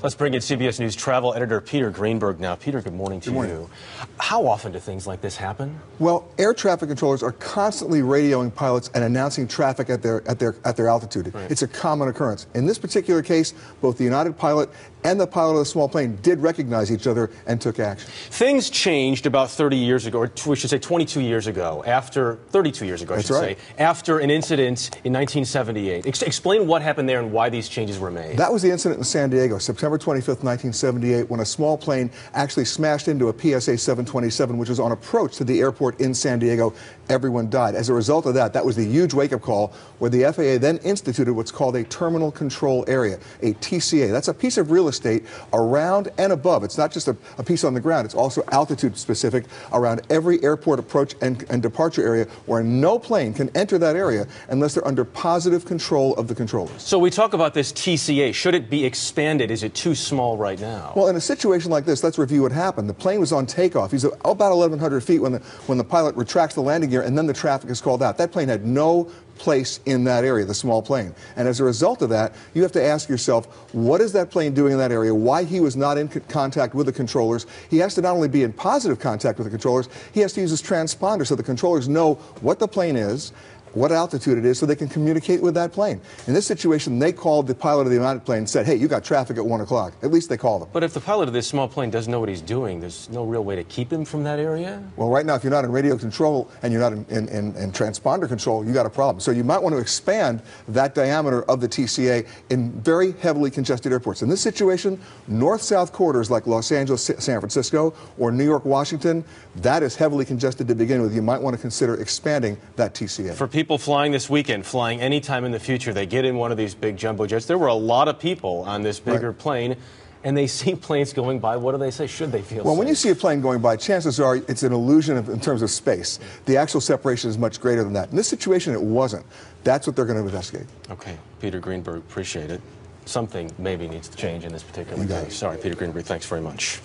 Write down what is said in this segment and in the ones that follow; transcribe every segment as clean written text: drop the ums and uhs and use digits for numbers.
Let's bring in CBS News travel editor Peter Greenberg now. Peter, good morning to you. How often do things like this happen? Well, air traffic controllers are constantly radioing pilots and announcing traffic at their altitude. Right. It's a common occurrence. In this particular case, both the United pilot and the pilot of the small plane did recognize each other and took action. Things changed about 30 years ago, or we should say 22 years ago, 32 years ago, I should say, after an incident in 1978. Explain what happened there and why these changes were made. That was the incident in San Diego, September 25th, 1978, when a small plane actually smashed into a PSA 727, which was on approach to the airport in San Diego. Everyone died. As a result of that, that was the huge wake-up call where the FAA then instituted what's called a terminal control area, a TCA. That's a piece of real estate around and above. It's not just a piece on the ground. It's also altitude specific around every airport approach and departure area where no plane can enter that area unless they're under positive control of the controllers. So we talk about this TCA. Should it be expanded? Is it too small right now? Well, in a situation like this, let's review what happened. The plane was on takeoff. He's about 1,100 feet when the pilot retracts the landing gear, and then the traffic is called out. That plane had no place in that area, the small plane. And as a result of that, you have to ask yourself, what is that plane doing in that area? Why he was not in contact with the controllers? He has to not only be in positive contact with the controllers, he has to use his transponder so the controllers know what the plane is, what altitude it is, so they can communicate with that plane. In this situation, they called the pilot of the United plane and said, hey, you got traffic at 1 o'clock. At least they called him. But if the pilot of this small plane doesn't know what he's doing, there's no real way to keep him from that area? Well, right now, if you're not in radio control and you're not in transponder control, you got a problem. So you might want to expand that diameter of the TCA in very heavily congested airports. In this situation, north-south corridors like Los Angeles, San Francisco, or New York, Washington, that is heavily congested to begin with. You might want to consider expanding that TCA. For people flying this weekend, flying anytime in the future, they get in one of these big jumbo jets. There were a lot of people on this bigger plane, and they see planes going by. What do they say? Should they feel Well, safe? when you see a plane going by, chances are it's an illusion in terms of space. The actual separation is much greater than that. In this situation, it wasn't. That's what they're going to investigate. Okay. Peter Greenberg, appreciate it. Something maybe needs to change in this particular case. Sorry, Peter Greenberg, thanks very much.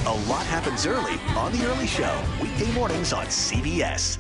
A lot happens early on The Early Show, weekday mornings on CBS.